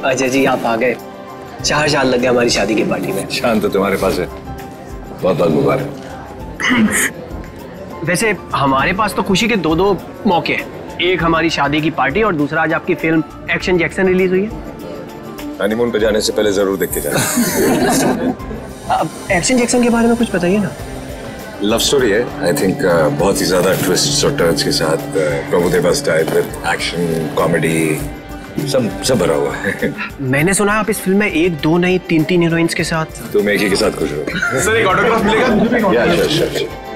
अजय जी आप आ गए। 4 साल लग गए हमारी शादी की पार्टी में। शान तो तुम्हारे पास है। बहुत बहुत मुबारक। थैंक्स। वैसे हमारे पास तो खुशी के 2 मौके हैं। एक हमारी शादी की पार्टी और दूसरा आज आपकी फिल्म एक्शन जैक्सन रिलीज हुई है। हनीमून पे जाने से पहले जरूर देख के जाना। अब एक्शन जैक्सन के बारे में कुछ बताइए ना। लव स्टोरी है आई थिंक। बहुत ही ज्यादा ट्विस्ट्स और टर्न्स के साथ Prabhudeva style with action comedy सब भरा हुआ है। मैंने सुना है आप इस फिल्म में 1, 2 नहीं 3 हीरोइंस के साथ। तुम एक ही के साथ खुश हो। सर एक ऑटोग्राफ मिलेगा? या श्योर।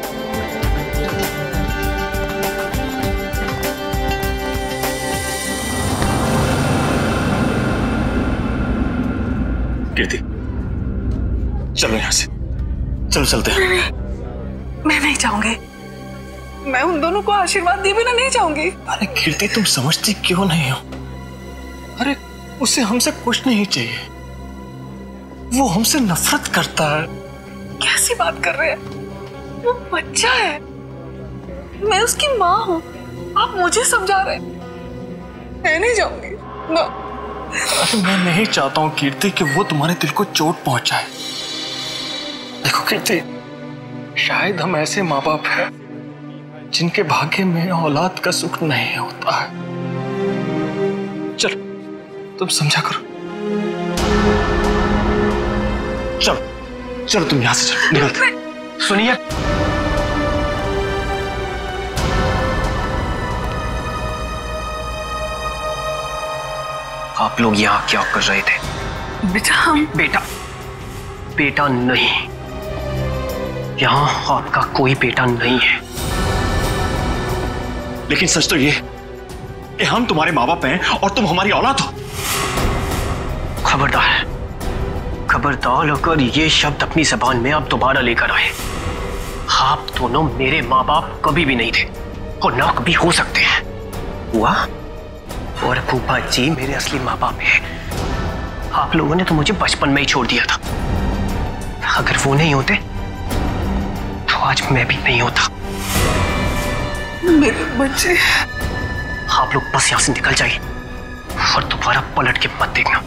कीर्ति चलो यहाँ से, चलो चलते हैं। मैं नहीं चाहूंगी। मैं उन दोनों को आशीर्वाद दिए बिना नहीं चाहूंगी। अरे कीर्ति तुम समझती क्यों नहीं हो? अरे उसे हमसे कुछ नहीं चाहिए, वो हमसे नफरत करता है। कैसी बात कर रहे हैं? वो बच्चा है, मैं उसकी माँ हूँ। आप मुझे समझा रहे हैं। मैं नहीं जाऊंगी ना। अरे मैं नहीं चाहता हूँ कीर्ति कि वो तुम्हारे दिल को चोट पहुंचाए। देखो कीर्ति, शायद हम ऐसे माँ बाप हैं जिनके भाग्य में औलाद का सुख नहीं होता है। चलो तुम समझा करो। चलो चलो तुम यहां से चलो, निकलते। सुनिए, आप लोग यहाँ क्या कर रहे थे? बेटा हम बेटा नहीं, यहाँ आपका कोई बेटा नहीं है। लेकिन सच तो ये कि हम तुम्हारे माँ बाप हैं और तुम हमारी औलाद हो। खबरदार अगर ये शब्द अपनी जबान में आप दोबारा लेकर आए। आप दोनों मेरे माँ बाप कभी भी नहीं थे और ना कभी हो सकते हैं। हुआ और फूफा जी मेरे असली माँ बाप हैं। आप लोगों ने तो मुझे बचपन में ही छोड़ दिया था। अगर वो नहीं होते तो आज मैं भी नहीं होता। मेरे बच्चे। आप लोग बस यहां से निकल जाइए और दोबारा पलट के मत देखना।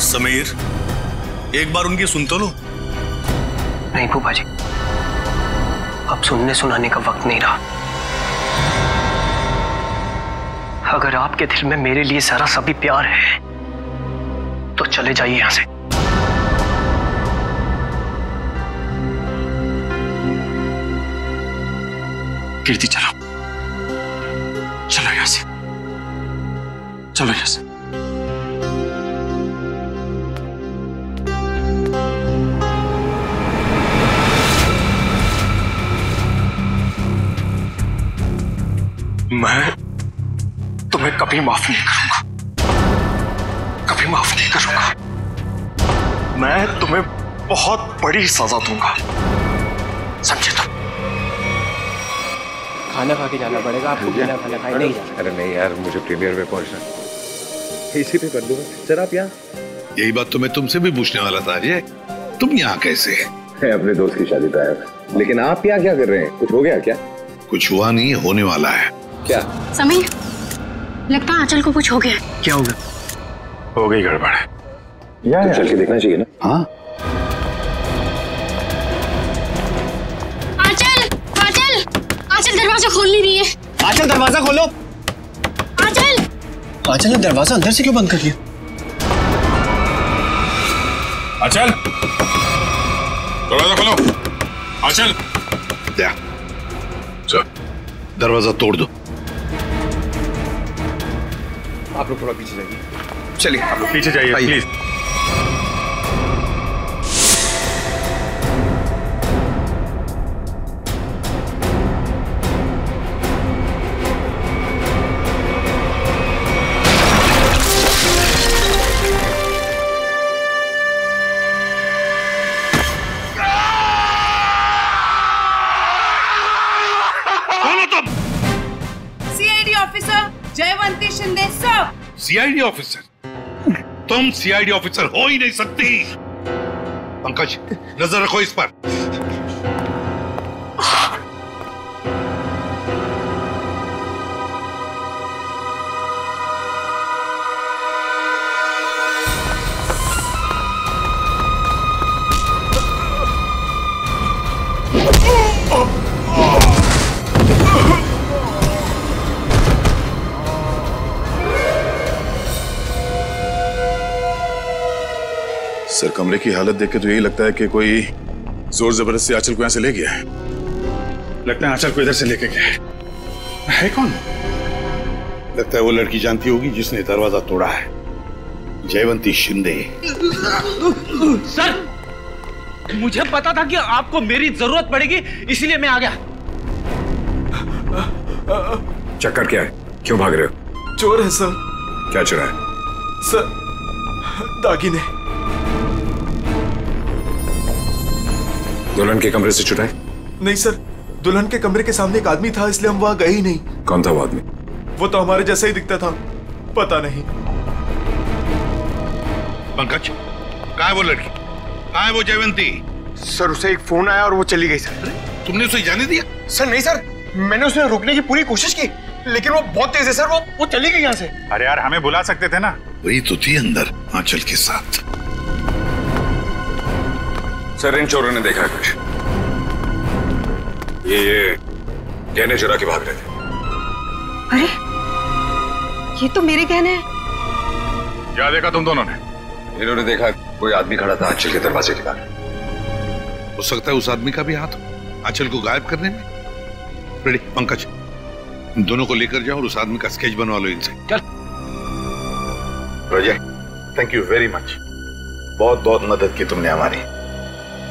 समीर, एक बार उनकी सुन तो लो। नहीं फूफा जी, अब सुनने सुनाने का वक्त नहीं रहा। अगर आपके दिल में मेरे लिए जरा सा भी प्यार है तो चले जाइए यहां से। कीर्ति चलो, चलो यहां से, चलो यहां से। मैं तुम्हें कभी माफ नहीं करूंगा, कभी माफ नहीं करूंगा। मैं तुम्हें बहुत बड़ी सजा दूंगा, समझे तुम? खाना खा के जाना पड़ेगा आपको। बिना खाना खाए नहीं जाना। अरे नहीं यार, मुझे प्रीमियर में पहुंचना, इसी पे कर दूंगा। सर आप यहाँ? यही बात तो मैं तुमसे भी पूछने वाला था अजय, तुम यहाँ कैसे? मैं अपने दोस्त की शादी पे आया था। लेकिन आप यहाँ क्या कर रहे हैं? कुछ हो गया क्या? कुछ हुआ नहीं, होने वाला है। क्या? समीर, लगता है आंचल को कुछ हो गया। क्या होगा? हो गई गड़बड़। तो चल के देखना चाहिए ना। हाँ आंचल दरवाजा खोल नहीं रही है। आंचल दरवाजा खोलो। आंचल ने दरवाजा अंदर से क्यों बंद कर लिया? आंचल, दरवाजा खोलो। आंचल, दरवाजा तोड़ दो। आप लोग थोड़ा पीछे जाइए। चलिए आप लोग पीछे जाइए प्लीज। CID officer? तुम सीआईडी ऑफिसर हो ही नहीं सकती। पंकज, नजर रखो इस पर। सर कमरे की हालत देख के तो यही लगता है कि कोई जोर जबरदस्ती आंचल को यहाँ से ले गया है। लगता है आंचल को इधर से लेके गया है कौन? लगता है वो लड़की जानती होगी जिसने दरवाजा तोड़ा है, जयवंती शिंदे। सर मुझे पता था कि आपको मेरी जरूरत पड़ेगी, इसलिए मैं आ गया। चक्कर क्या है? क्यों भाग रहे हो? चोर है सर। क्या चुरा है? सर दागिने। दुल्हन के कमरे से चुराए? नहीं सर, दुल्हन के कमरे के सामने एक आदमी था, इसलिए हम वहां गए ही नहीं। कौन था वो आदमी? वो तो हमारे जैसा ही दिखता था, पता नहीं। पंकज, कहाँ है वो लड़की? कहाँ है वो जयवंती? सर उसे एक फोन आया और वो चली गई सर। तुमने उसे जाने दिया? सर नहीं सर, मैंने उसे रोकने की पूरी कोशिश की, लेकिन वो बहुत तेज है सर, वो चली गई यहाँ से। अरे यार हमें बुला सकते थे ना। वही तो थी अंदर आंचल के साथ। सर इन चोरों ने देखा कुछ। ये गहने चुरा के भाग रहे थे। अरे ये तो मेरे गहने हैं। क्या देखा तुम दोनों ने? इन्होंने देखा कोई आदमी खड़ा था आंचल के दरवाजे के बाहर। हो सकता है उस आदमी का भी हाथ हो आंचल को गायब करने में। रेडी पंकज, इन दोनों को लेकर जाओ और उस आदमी का स्केच बनवा लो इनसे। चल रोजे, थैंक यू वेरी मच, बहुत बहुत मदद की तुमने हमारी।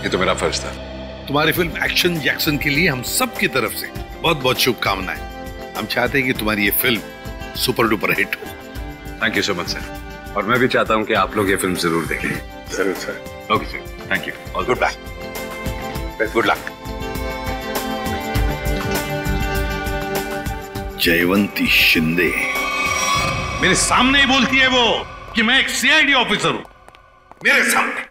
ये तो मेरा फर्ज था। तुम्हारी फिल्म एक्शन जैक्सन के लिए हम सब की तरफ से बहुत बहुत शुभकामनाएं। हम चाहते हैं कि तुम्हारी ये फिल्म सुपर डुपर हिट हो। Thank you so much sir. और मैं भी चाहता हूं कि आप लोग ये फिल्म जरूर देखें। जरूर sir. Okay sir, thank you. All good bye, good luck. Jaywanti Shinde मेरे सामने ही बोलती है वो कि मैं एक सीआईडी ऑफिसर हूं, मेरे सामने।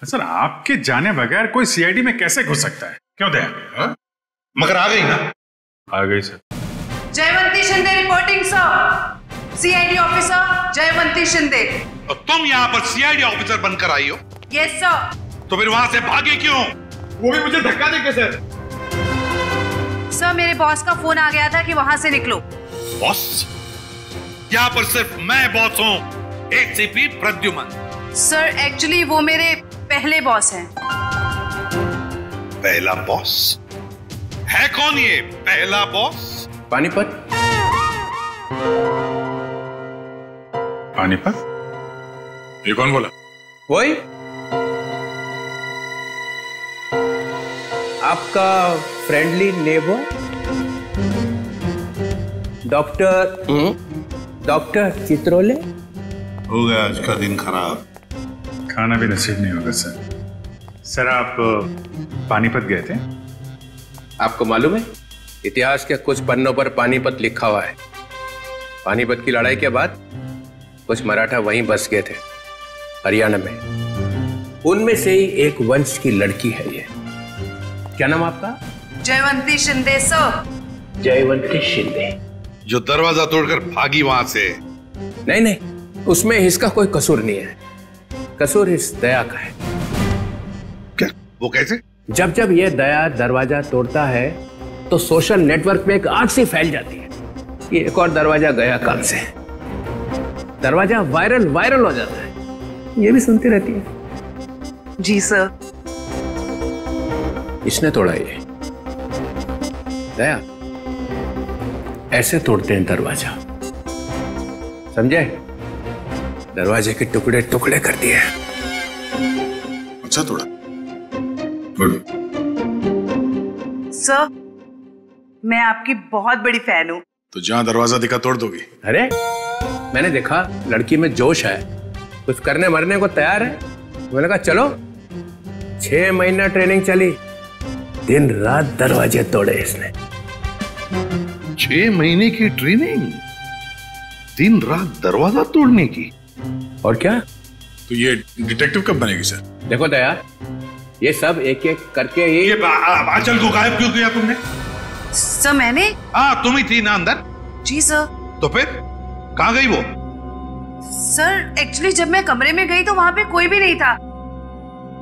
सर आपके जाने बगैर कोई सीआईडी में कैसे घुस सकता है? क्यों दया? मगर आ गई ना? आ गई sir. Jaywanti Shinde reporting sir. CID officer Jaywanti Shinde. और तुम यहाँ पर सीआईडी ऑफिसर बनकर आई हो? Yes sir. तो फिर वहां से भागे क्यों? वो भी मुझे धक्का देके सर। सर मेरे बॉस का फोन आ गया था कि वहां से निकलो। बॉस? यहाँ पर सिर्फ मैं बॉस हूँ, एसीपी प्रद्युमन। सर एक्चुअली वो मेरे पहले बॉस हैं। पहला बॉस? है कौन ये पहला बॉस? पानीपत। पानीपत? ये कौन बोला? वही आपका फ्रेंडली नेबर डॉक्टर चित्रोले। हो गया आज का दिन खराब। खाना भी नसीब नहीं होगा सर। सर आप पानीपत गए थे? आपको मालूम है इतिहास के कुछ पन्नों पर पानीपत लिखा हुआ है। पानीपत की लड़ाई के बाद कुछ मराठा वहीं बस गए थे हरियाणा में। उनमें से ही एक वंश की लड़की है ये। क्या नाम आपका? जयवंती शिंदे सर। जयवंती शिंदे जो दरवाजा तोड़कर भागी वहां से। नहीं नहीं, उसमें इसका कोई कसूर नहीं है। कसूर इस दया का है। क्या? वो कैसे? जब जब ये दया दरवाजा तोड़ता है तो सोशल नेटवर्क में एक आग सी फैल जाती है कि एक और दरवाजा गया काम से। दरवाजा वायरल हो जाता है। ये भी सुनती रहती है। जी सर। इसने तोड़ा ये। दया ऐसे तोड़ते हैं दरवाजा, समझे? दरवाजे के टुकड़े टुकड़े कर दिए। अच्छा तोड़ा। गुड। सर मैं आपकी बहुत बड़ी फैन हूँ। तो जहां दरवाजा दिखा तोड़ दोगी? अरे मैंने देखा लड़की में जोश है, कुछ करने मरने को तैयार है। मैंने कहा चलो। 6 महीना ट्रेनिंग चली, दिन रात दरवाजे तोड़े इसने। 6 महीने की ट्रेनिंग, दिन रात दरवाजा तोड़ने की। और क्या? तो ये डिटेक्टिव कब बनेगी सर? देखो दया, ये सब एक एक करके ये आंचल को गायब क्यों किया तुमने? सर मैंने? हाँ तुम ही थी ना अंदर? जी सर। तो फिर कहाँ गई वो? सर एक्चुअली जब मैं कमरे में गई तो वहां पे कोई भी नहीं था।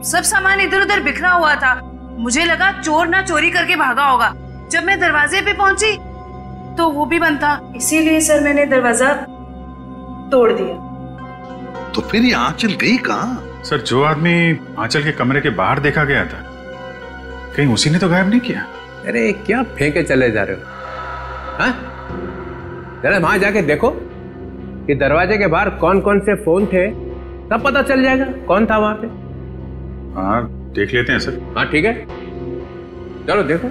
सब सामान इधर उधर बिखरा हुआ था। मुझे लगा चोर ना चोरी करके भागा होगा। जब मैं दरवाजे पे पहुंची तो वो भी बंद था, इसीलिए सर मैंने दरवाजा तोड़ दिया। तो फिर ये आंचल गई कहाँ? सर, जो आदमी आंचल के कमरे के बाहर देखा गया था, कहीं उसी ने तो गायब नहीं किया? अरे क्या फेंके चले जा रहे हो? हाँ, जरा वहां जाके देखो कि दरवाजे के बाहर कौन कौन से फोन थे, तब पता चल जाएगा कौन था वहां पे। हाँ, देख लेते हैं सर। हाँ ठीक है, चलो देखो।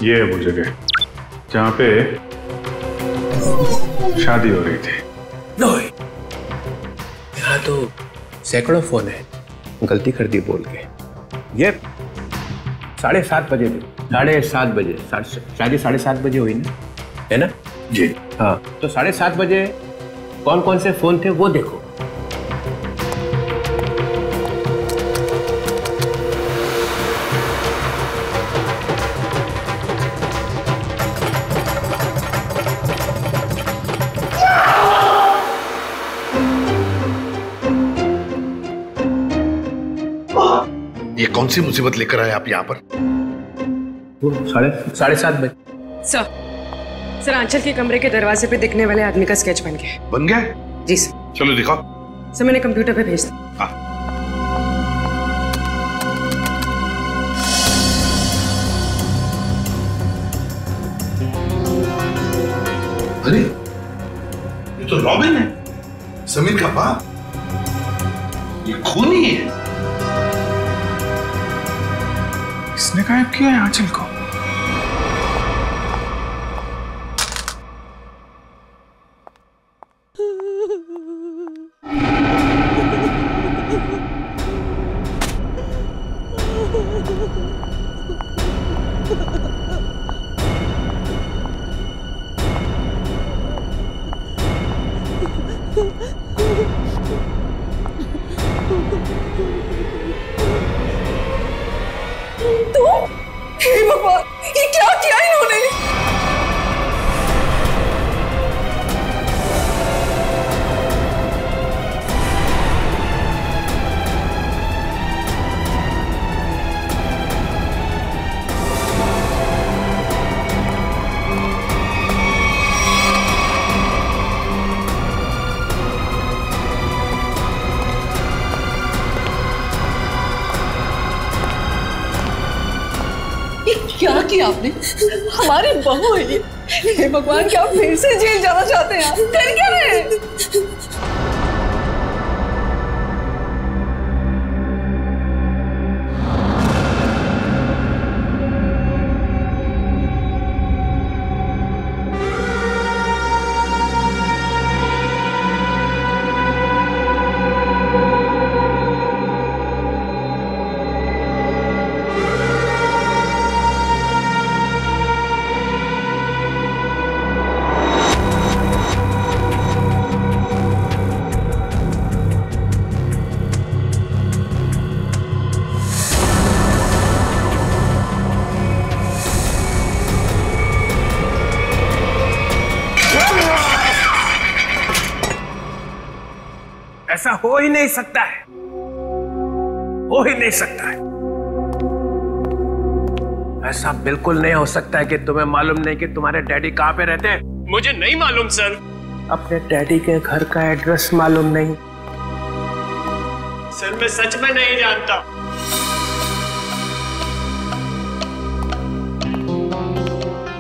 ये है वो जगह जहां पे शादी हो रही थी। यहाँ तो सैकड़ों फोन है, गलती कर दी बोल के। ये 7:30 बजे थे, 7:30 बजे, शादी 7:30 बजे हुई ना, है ना जी? हाँ, तो 7:30 बजे कौन कौन से फोन थे वो देखो। ये कौन सी मुसीबत लेकर आए आप यहाँ पर? 7:30 बजे। सर, आंचल के कमरे के दरवाजे पे दिखने वाले आदमी का स्केच बन गया। बन गया? जी सर। चलो दिखाओ। सर, मैंने कंप्यूटर पे भेज दिया। हाँ। अरे ये तो रॉबिन है, समीर का बाप। ये खूनी है। इसने गायब किया है आंचल को। हे भगवान, ये क्या किया इन्होंने? क्या किया आपने? हमारी बहू है ये। हे भगवान, क्या आप फिर से जेल जाना चाहते हैं? आप कर क्या रहे हैं? ऐसा हो ही नहीं सकता है, हो ही नहीं सकता है। ऐसा बिल्कुल नहीं हो सकता है कि तुम्हें मालूम नहीं कि तुम्हारे डैडी कहाँ पे रहते हैं। मुझे नहीं मालूम सर। अपने डैडी के घर का एड्रेस मालूम नहीं? सर, मैं सच में नहीं जानता।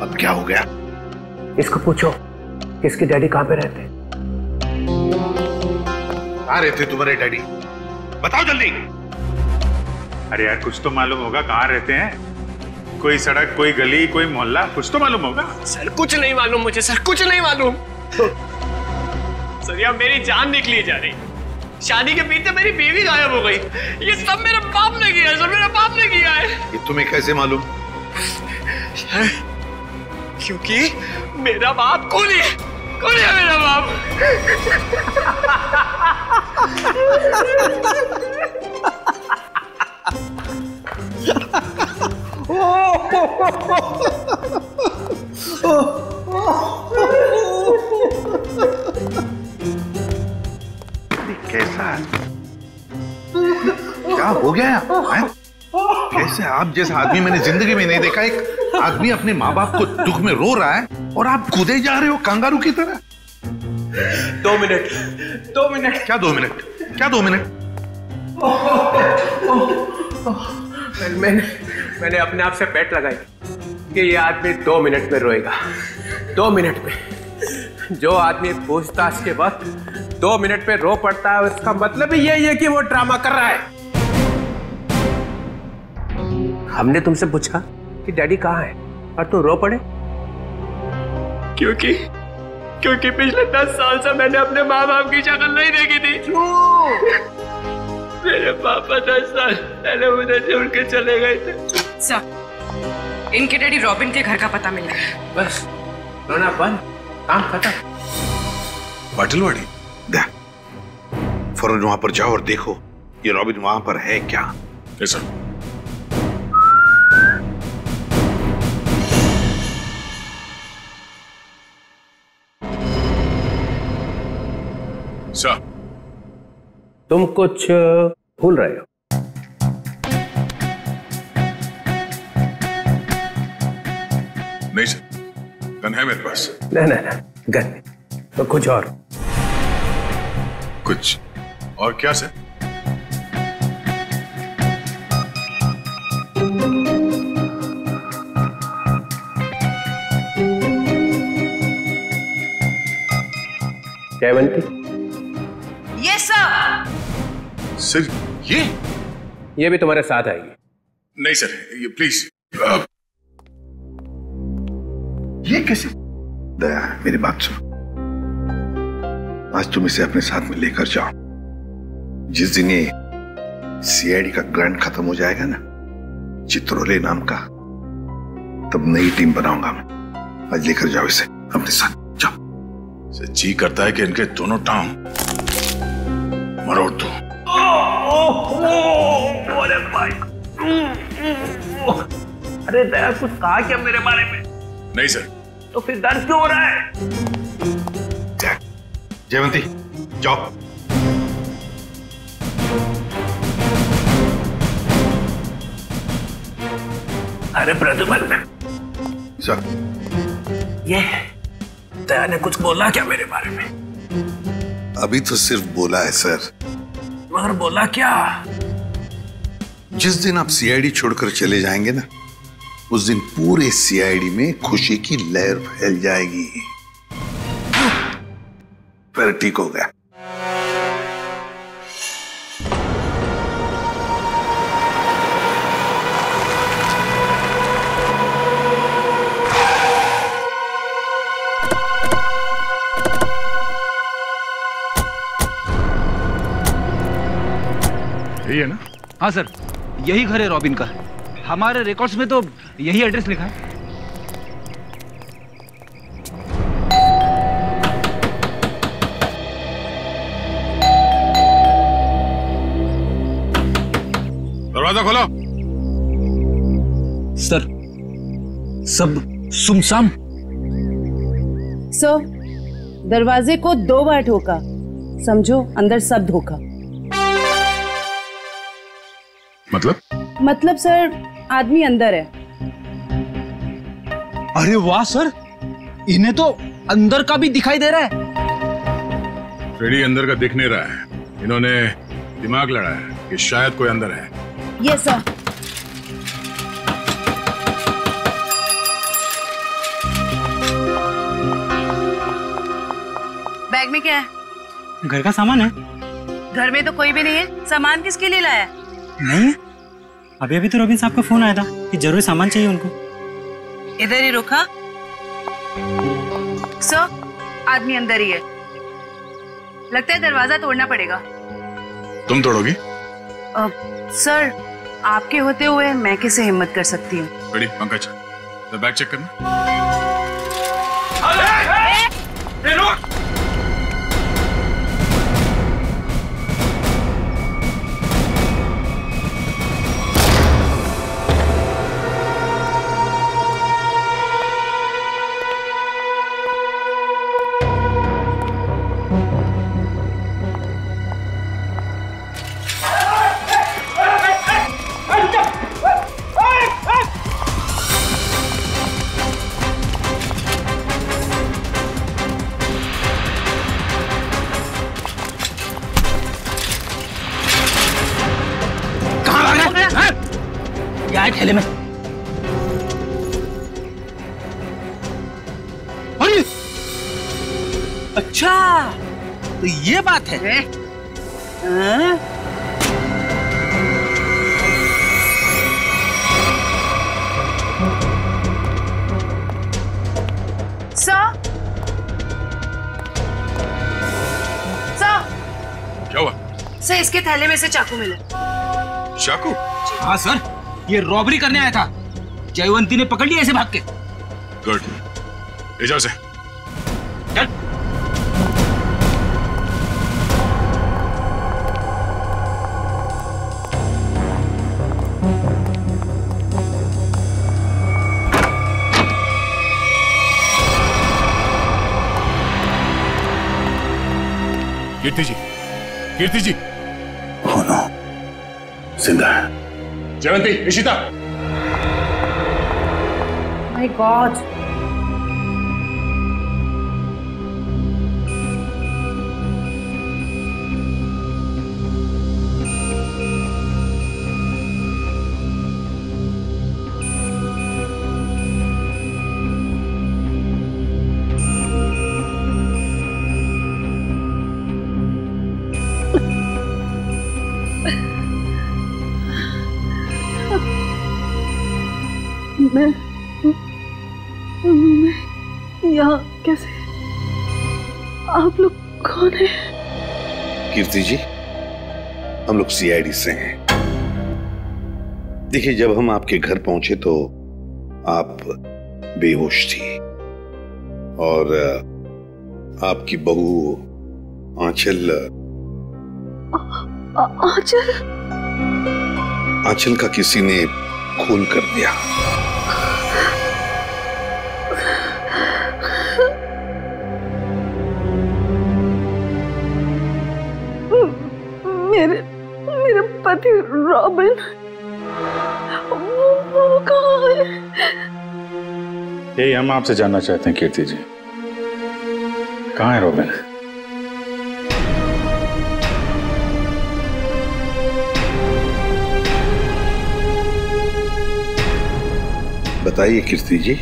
अब क्या हो गया? इसको पूछो किसके डैडी कहाँ पे रहते हैं। कहाँ रहते तुम्हारे डैडी? बताओ जल्दी। अरे यार, कुछ तो मालूम होगा कहाँ रहते हैं। कोई सड़क, कोई गली, कोई मोहल्ला, कुछ तो मालूम होगा। सर, कुछ नहीं मालूम मुझे। सर, कुछ नहीं मालूम। सर, यार मेरी जान निकली जा रही। शादी के पीछे मेरी बीवी गायब हो गई। ये सब मेरे बाप ने किया है। सर, मेरे बाप ने किया है। ये तुम्हें कैसे मालूम? क्योंकि मेरा बाप खूनी है। कौन है मेरा बाप? कैसा क्या हो गया है? कैसे आप जैसा आदमी मैंने जिंदगी में नहीं देखा। एक आदमी अपने माँ बाप को दुख में रो रहा है और आप कूदे जा रहे हो कांगारू की तरह। 2 मिनट। क्या 2 मिनट? क्या 2 मिनट? मैंने अपने आप से बेट लगाई कि ये आदमी 2 मिनट में रोएगा। 2 मिनट में। जो आदमी पूछताछ के वक्त 2 मिनट में रो पड़ता है, उसका मतलब ही यही है कि वो ड्रामा कर रहा है। हमने तुमसे पूछा कि डैडी कहाँ है और तू रो पड़े? क्योंकि पिछले 10 साल से मैंने अपने माँ बाप की शक्ल नहीं देखी थी। मेरे पापा 10 साल पहले मुझे छोड़ के चले गए थे। सर, इनके डैडी रॉबिन के घर का पता मिल गया। बस रोना बंद, काम खत्म। पाटिलवाड़ी दे फौरन वहां पर जाओ और देखो ये रॉबिन वहां पर है क्या। सर। सर, तुम कुछ भूल रहे हो। नहीं सर, गन है मेरे पास। नहीं, गन तो कुछ और। कुछ और क्या sir? Jaywanti. Yes sir. Sir ये भी तुम्हारे साथ आएगी। नहीं सर, ये प्लीज। ये कैसे? दया, मेरी बात सुनो। आज तुम इसे अपने साथ में लेकर जाओ। जिस दिन ये सीआईडी का ग्रांट खत्म हो जाएगा ना, चित्रोले नाम का, तब नई टीम बनाऊंगा मैं। आज लेकर जाओ इसे अपने साथ, जाओ। जी करता है कि इनके दोनों टांग मरोड़ दो। अरे भाई, अरे दया, कुछ कहा क्या मेरे बारे में? नहीं सर। तो फिर दर्द क्यों हो रहा है? जयवंती जाओ। अरे प्रद्युमन सर, ये दया ने कुछ बोला क्या मेरे बारे में? अभी तो सिर्फ बोला है सर। मगर बोला क्या? जिस दिन आप सीआईडी छोड़कर चले जाएंगे ना, उस दिन पूरे सीआईडी में खुशी की लहर फैल जाएगी। फिर ठीक हो गया। यही है ना? हाँ सर, यही घर है रॉबिन का। हमारे रिकॉर्ड्स में तो यही एड्रेस लिखा है। दरवाजा खोलो। सर, सब सुमसाम। सर, दरवाजे को 2 बार ठोका, समझो अंदर सब धोखा। मतलब सर, आदमी अंदर है। अरे वाह सर, इन्हें तो अंदर का भी दिखाई दे रहा है। फ्रेडी अंदर का दिख नहीं रहा है। इन्होंने दिमाग लड़ाया है कि शायद कोई अंदर है। Yes sir. बैग में क्या है? घर का सामान है। घर में तो कोई भी नहीं है। सामान किसके लिए लाया? नहीं, अभी तो रॉबिन साहब का फोन आया था कि जरूर सामान चाहिए उनको। इधर ही रुका। सर, आदमी अंदर ही है। लगता है दरवाजा तोड़ना पड़ेगा। तुम तोड़ोगी? सर, आपके होते हुए मैं कैसे हिम्मत कर सकती हूँ? रेडी पंकज, तो बैग चेक करना। थैले में। अरे अच्छा, तो ये बात है। क्या हुआ? सर, इसके थैले में से चाकू मिला। चाकू? हाँ सर, ये रॉबरी करने आया था। जयवंती ने पकड़ लिया ऐसे भाग के। गुड, ले जाओ से। चल। कीर्ति जी, कीर्ति जी। Oh no, जिंदा है। जयवंती, इशिता। My God. मैं यहाँ कैसे? आप लोग कौन हैं? कीर्ति जी, हम लोग सीआईडी से हैं। देखिए, जब हम आपके घर पहुंचे तो आप बेहोश थी और आपकी बहू आंचल आंचल का किसी ने खून कर दिया। मेरे पति रॉबिन, वो कहाँ है? यही हम आपसे जानना चाहते हैं कीर्ति जी, कहाँ है रॉबिन? बताइए कीर्ति जी।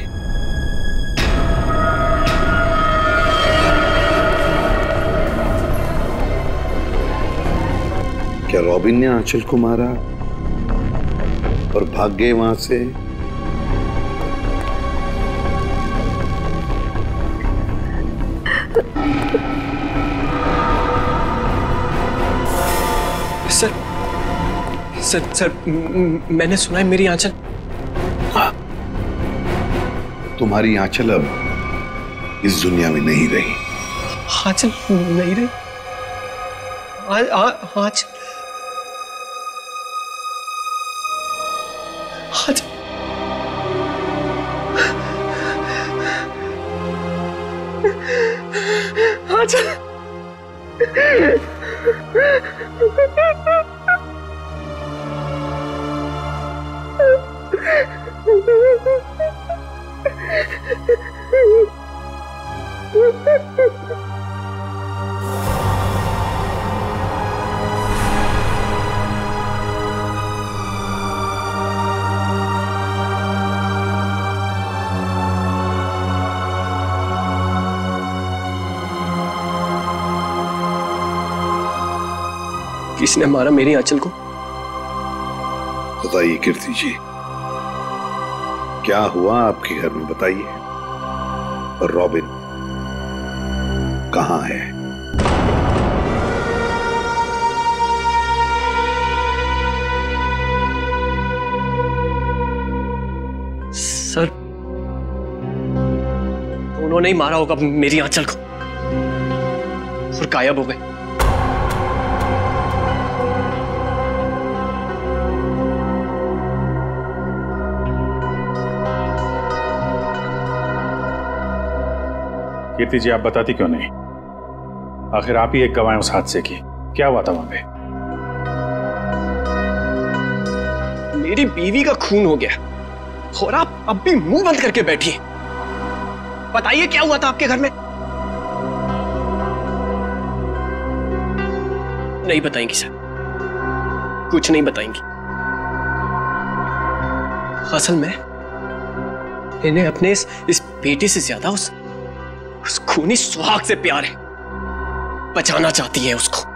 क्या रॉबिन ने आंचल को मारा और भाग गए वहां से? सर, मैंने सुना है मेरी आंचल। तुम्हारी आंचल अब इस दुनिया में नहीं रही। आंचल नहीं रही? आंचल किसने मारा मेरी आंचल को? बताइए कीर्ति जी, क्या हुआ आपके घर में? बताइए। और रॉबिन कहाँ है? सर, उन्होंने ही मारा होगा मेरी आंचल को और गायब हो गए। कीर्ति जी, आप बताती क्यों नहीं? आखिर आप ही एक गवाह हैं उस हादसे की। क्या हुआ था वहां पे? मेरी बीवी का खून हो गया और आप अब भी मुंह बंद करके बैठिए। बताइए क्या हुआ था आपके घर में? नहीं बताएंगी सर, कुछ नहीं बताएंगी। असल में इन्हें अपने इस बेटे से ज्यादा उस खूनी सुहाग से प्यार है। बचाना चाहती है उसको।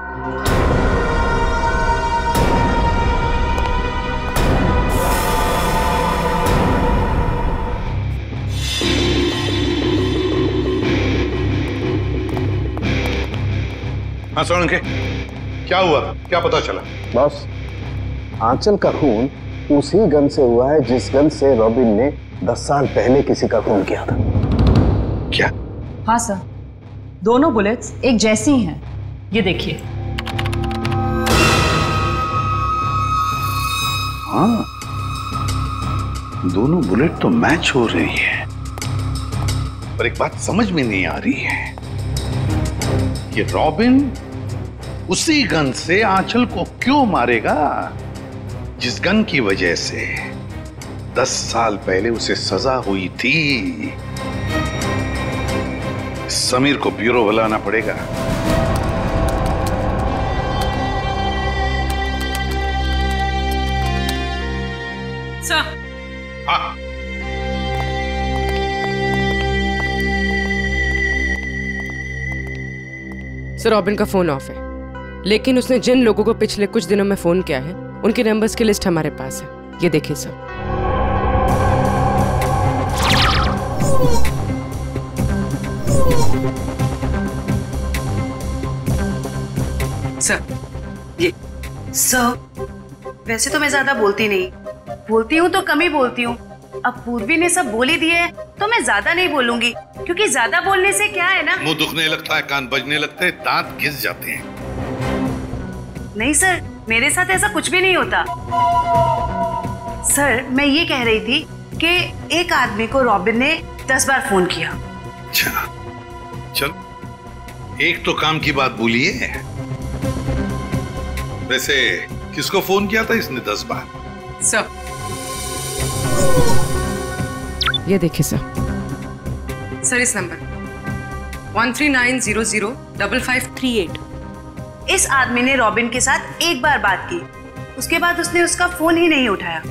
हाँ सोलंके, क्या हुआ, क्या पता चला? बॉस, आंचल का खून उसी गन से हुआ है जिस गन से रॉबिन ने 10 साल पहले किसी का खून किया था। क्या? हाँ सर, दोनों बुलेट्स एक जैसी ही हैं। ये देखिए। हाँ, दोनों बुलेट तो मैच हो रही है, पर एक बात समझ में नहीं आ रही है कि रॉबिन उसी गन से आंचल को क्यों मारेगा जिस गन की वजह से 10 साल पहले उसे सजा हुई थी। समीर को ब्यूरो बुलाना पड़ेगा। सर। हाँ। सर, रॉबिन का फोन ऑफ है, लेकिन उसने जिन लोगों को पिछले कुछ दिनों में फोन किया है उनके नंबर्स की लिस्ट हमारे पास है। ये देखिए सर। सर, ये सर, वैसे तो मैं ज्यादा बोलती नहीं, बोलती हूँ तो कम ही बोलती हूँ। अब पूर्वी ने सब बोल ही दिए है तो मैं ज्यादा नहीं बोलूंगी, क्योंकि ज्यादा बोलने से क्या है ना, मुंह दुखने लगता है, कान बजने लगते हैं, दांत घिस जाते हैं। नहीं सर, मेरे साथ ऐसा कुछ भी नहीं होता। सर, मैं ये कह रही थी कि एक आदमी को रॉबिन ने 10 बार फोन किया। अच्छा, चल, एक तो काम की बात बोलिए। वैसे किसको फोन किया था इसने 10 बार? सर, ये देखिए सर। सर, इस नंबर 1390055338। इस आदमी ने रॉबिन के साथ एक बार बात की, उसके बाद उसने उसका फोन ही नहीं उठाया।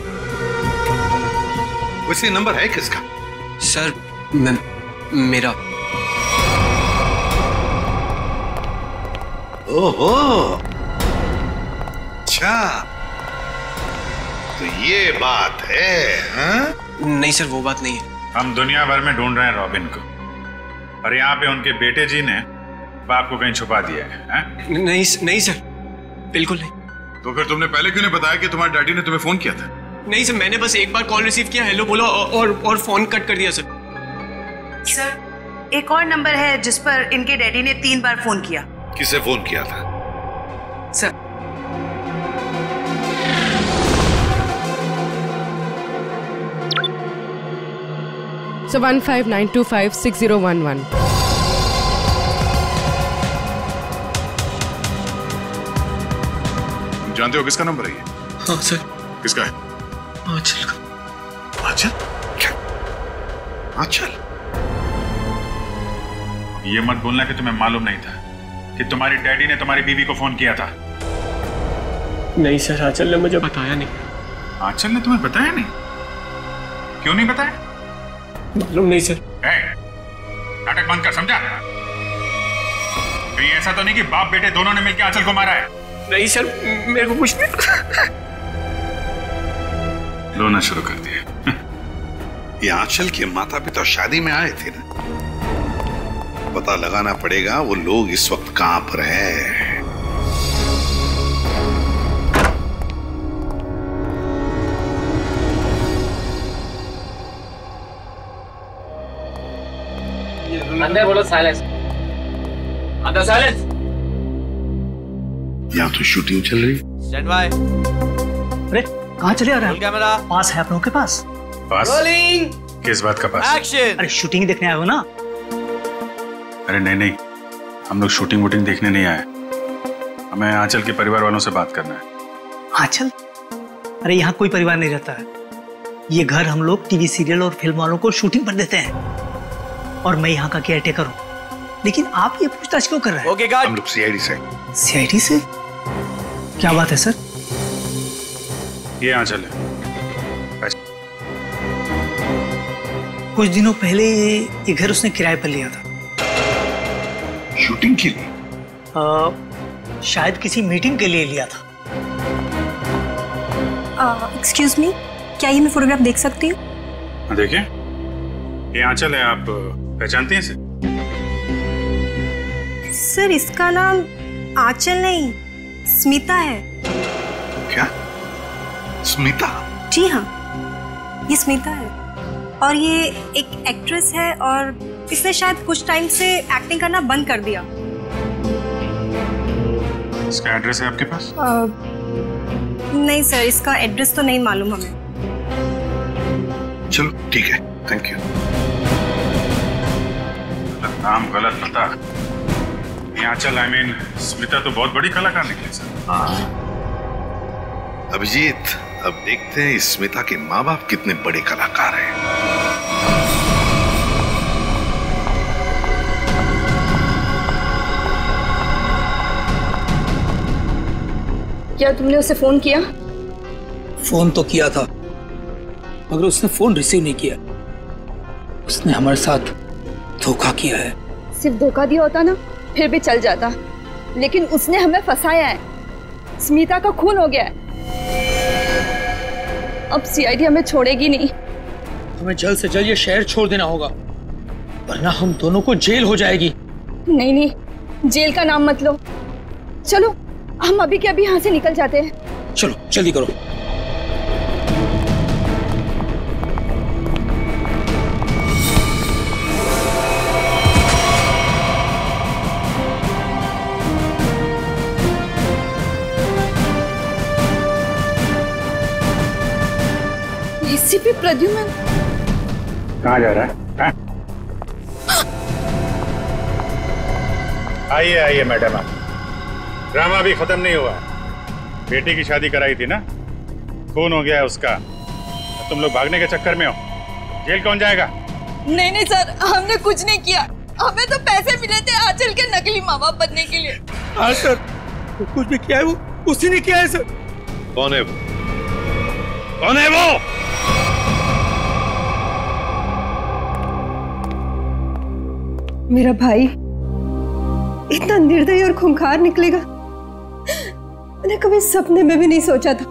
वैसे नंबर है किसका? सर, मेरा। ओहो, अच्छा, तो ये बात है? हाँ? नहीं सर, वो बात नहीं है। हम दुनिया भर में ढूंढ रहे हैं रॉबिन को, और यहाँ पे उनके बेटे जी ने बाप को कहीं छुपा दिया है। नहीं सर, बिल्कुल नहीं। तो फिर तुमने पहले क्यों नहीं बताया कि तुम्हारे डैडी ने तुम्हें फोन किया था? नहीं सर, मैंने बस एक बार कॉल रिसीव किया, हेलो बोला और फोन कट कर दिया सर। सर, एक और नंबर है जिस पर इनके डैडी ने 3 बार फोन किया। किसे फोन किया था? Sir, So 1592560111। जानते हो किसका नंबर है ये? हाँ सर। किसका है? आंचल का। आंचल? क्या? आंचल? ये मत बोलना कि तुम्हें मालूम नहीं था कि तुम्हारी डैडी ने तुम्हारी बीवी को फोन किया था। नहीं सर, आंचल ने मुझे बताया नहीं। आंचल ने तुम्हें बताया नहीं? क्यों नहीं बताया? मालूम नहीं सर। नाटक बंद कर, समझा? कहीं ऐसा तो नहीं कि बाप बेटे दोनों ने मिलकर आंचल को मारा है? नहीं सर, मेरे को कुछ नहीं। रोना शुरू कर दिया। ये आंचल के माता पिता शादी में आए थे ना, पता लगाना पड़ेगा वो लोग इस वक्त कहां पर हैं। अंदर बोलो साइलेंस। अंदर साइलेंस। यहाँ तो शूटिंग चल रही। Stand by. अरे कहाँ चले आ रहे हैं? कैमरा पास है आप लोगों के पास? रोलिंग। किस बात का पास? एक्शन। अरे शूटिंग देखने आए हो ना? अरे नहीं, हम लोग शूटिंग वूटिंग देखने नहीं आए, हमें आंचल के परिवार वालों से बात करना है। आंचल? अरे यहाँ कोई परिवार नहीं रहता है। ये घर हम लोग टीवी सीरियल और फिल्म वालों को शूटिंग पर देते हैं, और मैं यहाँ का केयरटेकर हूँ। लेकिन आप ये पूछताछ क्यों कर रहे हैं? Okay guard. हम लोग सीआईडी से। सीआईडी से? क्या बात है सर? ये आंचल है। कुछ दिनों पहले ये घर उसने किराए पर लिया था। शूटिंग के लिए? शायद किसी मीटिंग के लिए लिया था। एक्सक्यूज मी, क्या ये मैं फोटोग्राफ देख सकती हूँ? देखिए, ये आंचल है, आप पहचानती हैं इसे? सर, इसका नाम आंचल नहीं, स्मिता है। क्या? स्मिता? जी हाँ, ये स्मिता है और ये एक एक्ट्रेस है और इसने शायद कुछ टाइम से एक्टिंग करना बंद कर दिया। इसका एड्रेस है आपके पास? नहीं सर, इसका एड्रेस तो नहीं मालूम हमें। चलो ठीक है, थैंक यू। गलत नाम, गलत पता। आंचल, आई मीन स्मिता तो बहुत बड़ी कलाकार निकली सर। अभिजीत, अब देखते हैं इस स्मिता के माँ बाप कितने बड़े कलाकार हैं। क्या तुमने उसे फोन किया? फोन तो किया था, मगर उसने फोन रिसीव नहीं किया। उसने हमारे साथ धोखा किया है। सिर्फ धोखा दिया होता ना फिर भी चल जाता, लेकिन उसने हमें फंसाया है। स्मिता का खून हो गया है। अब सीआईडी हमें छोड़ेगी नहीं। हमें जल्द से जल्द ये शहर छोड़ देना होगा, वरना हम दोनों को जेल हो जाएगी। नहीं नहीं, जेल का नाम मत लो। चलो हम अभी के अभी यहाँ से निकल जाते हैं। चलो जल्दी करो। एसीपी प्रद्युमन कहाँ जा रहा है? आइए आइए मैडम, आप ड्रामा अभी खत्म नहीं हुआ। बेटी की शादी कराई थी ना, खून हो गया है उसका। तुम लोग भागने के चक्कर में हो, जेल कौन जाएगा? नहीं नहीं सर, हमने कुछ नहीं किया। हमें तो पैसे मिले थे आंचल के नकली माँ बाप बनने के लिए। हाँ सर, कुछ भी किया है वो उसी ने किया है सर। कौन है वो? कौन है वो? मेरा भाई इतना निर्दयी और खूंखार निकलेगा, मैंने कभी सपने में भी नहीं सोचा था।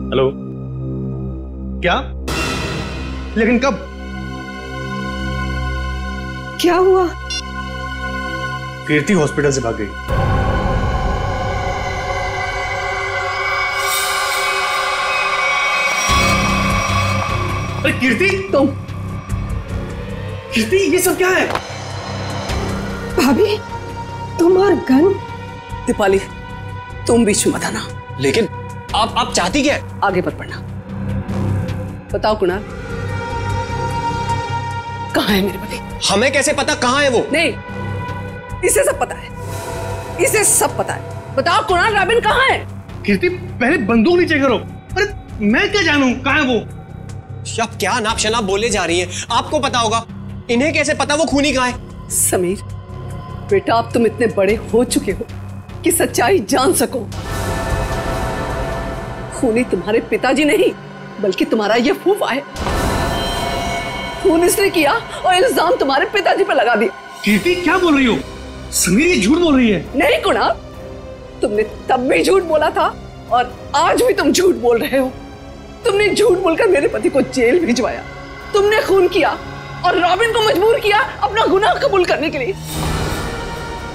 हेलो, क्या? लेकिन कब? क्या हुआ? कीर्ति हॉस्पिटल से भाग गई। अरे कीर्ति, तुम? कीर्ति, ये सब क्या है? भाभी, तुम और गन? दीपाली, तुम बीच में मत आना। लेकिन आप चाहती क्या है? आगे मत बढ़ना। बताओ कुणाल, कहाँ है मेरे पति? हमें कैसे पता कहाँ है वो? नहीं, इसे सब पता है, इसे सब पता है। बताओ कुणाल, रॉबिन कहाँ है? कीर्ति, पहले बंदूक नीचे करो। अरे मैं क्या जानूं कहाँ है वो? आप क्या नाप शनाप बोले जा रही हैं? आपको पता होगा, इन्हें कैसे पता वो खूनी कहाँ है? समीर बेटा, अब तुम इतने बड़े हो चुके हो कि सच्चाई जान सको। खूनी तुम्हारे पिताजी नहीं, बल्कि तुम्हारा ये फूफा है। खून इसने किया और इल्जाम तुम्हारे पिताजी पर लगा दिया। कीर्ति, क्या बोल रही हो? समीर ये झूठ बोल रही है। नहीं कुणाल, तुमने तब भी झूठ बोला था और आज भी तुम झूठ बोल रहे हो। तुमने झूठ बोलकर मेरे पति को जेल भिजवाया, तुमने खून किया और रॉबिन को मजबूर किया अपना गुनाह कबूल करने के लिए,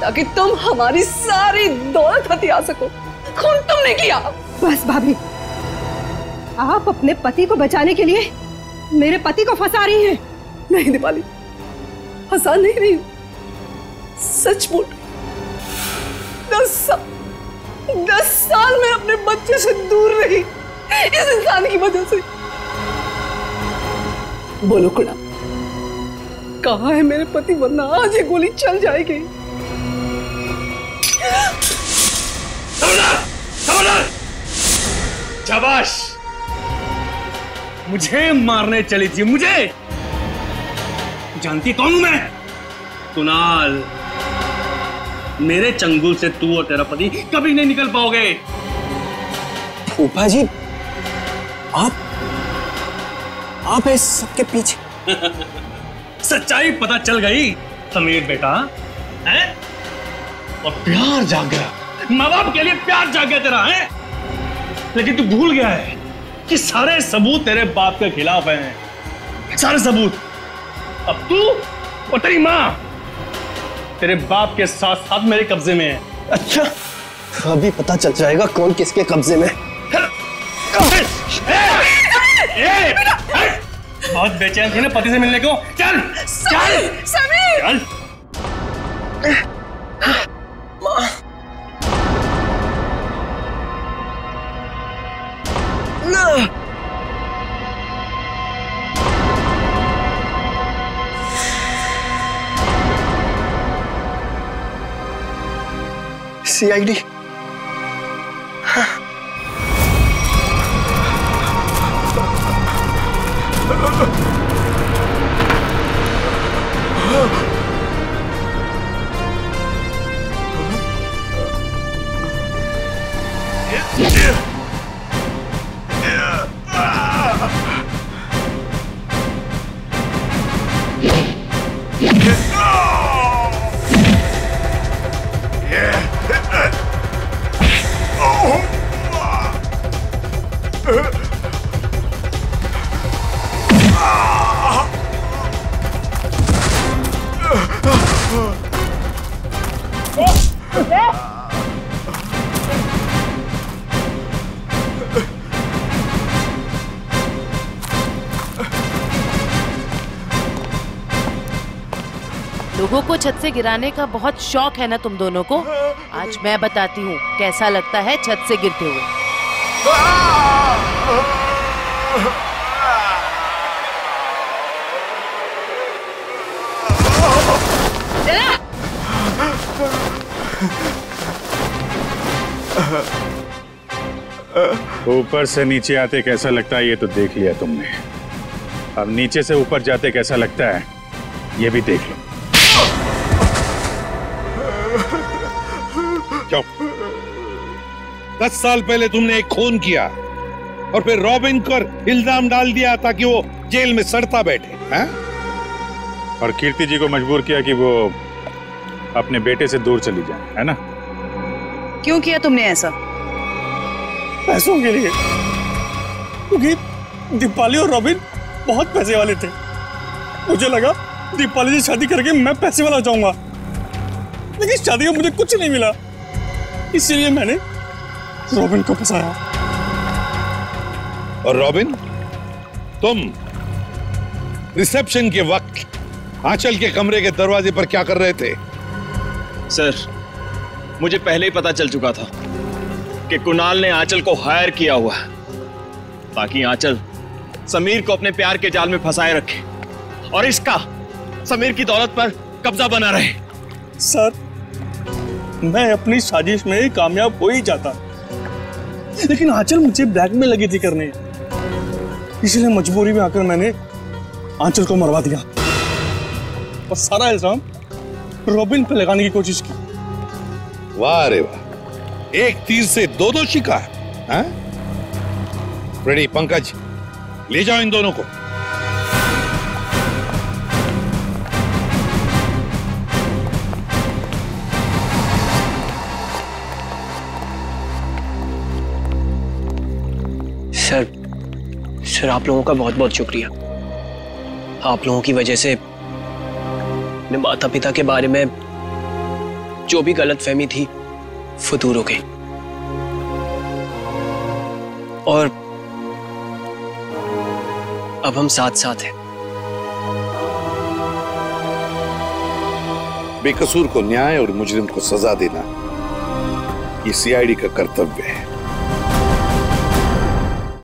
ताकि तुम हमारी सारी दौलत हथिया सको। खून तुमने किया। बस भाभी, आप अपने पति को बचाने के लिए मेरे पति को फंसा रही हैं। नहीं दीपाली, फंसा नहीं रही, सच बोल। 10 साल में अपने बच्चे से दूर रही इस इंसान की वजह से। बोलो कुणाल, कहाँ है मेरे पति, वरना आज ये गोली चल जाएगी। शाबाश, मुझे मारने चली थी। मुझे जानती कौन हूं मैं? कुणाल, मेरे चंगुल से तू और तेरा पति कभी नहीं निकल पाओगे। फूफा जी, आप इस सबके पीछे। सच्चाई पता चल गई समीर बेटा, है? और प्यार जाग गया, माँ बाप के लिए प्यार जाग गया तेरा, है? लेकिन तू भूल गया है कि सारे सबूत तेरे बाप के खिलाफ हैं, सारे सबूत। अब तू और तेरी माँ तेरे बाप के साथ साथ मेरे कब्जे में है। अच्छा, अभी पता चल जाएगा कौन किसके कब्जे में। बहुत बेचैन थी ना पति से मिलने को। चल चल समीर, चल। सीआईडी। लोगों को छत से गिराने का बहुत शौक है ना तुम दोनों को। आज मैं बताती हूँ कैसा लगता है छत से गिरते हुए। ऊपर से नीचे आते कैसा लगता है ये तो देख लिया तुमने, अब नीचे से ऊपर जाते कैसा लगता है ये भी देख लो। क्यों? 10 साल पहले तुमने एक खून किया और फिर रॉबिन पर इल्जाम डाल दिया ताकि वो जेल में सड़ता बैठे, हैं? और कीर्ति जी को मजबूर किया कि वो अपने बेटे से दूर चली जाए, है ना? क्यों किया तुमने ऐसा? पैसों के लिए, क्योंकि दीपाली और रॉबिन बहुत पैसे वाले थे। मुझे लगा दीपाली से शादी करके मैं पैसे वाला जाऊंगा, लेकिन शादी में मुझे कुछ नहीं मिला, इसलिए मैंने रॉबिन को फंसाया। और रॉबिन, तुम रिसेप्शन के वक्त आंचल के कमरे के दरवाजे पर क्या कर रहे थे? सर, मुझे पहले ही पता चल चुका था कि कुणाल ने आंचल को हायर किया हुआ है ताकि आंचल समीर को अपने प्यार के जाल में फंसाए रखे और इसका समीर की दौलत पर कब्जा बना रहे। सर, मैं अपनी साजिश में कामयाब हो ही जाता, लेकिन आंचल मुझे ब्लैकमेल लगी थी करने, इसलिए मजबूरी में आकर मैंने आंचल को मरवा दिया और सारा इल्जाम रॉबिन पे लगाने की कोशिश की। वाह रे वाह, एक तीर से दो शिकार, हैं? रेडी पंकज, ले जाओ इन दोनों को। सर, आप लोगों का बहुत बहुत शुक्रिया। आप लोगों की वजह से अपने माता पिता के बारे में जो भी गलतफहमी थी वो दूर हो गई और अब हम साथ साथ हैं। बेकसूर को न्याय और मुजरिम को सजा देना ये सीआईडी का कर्तव्य है।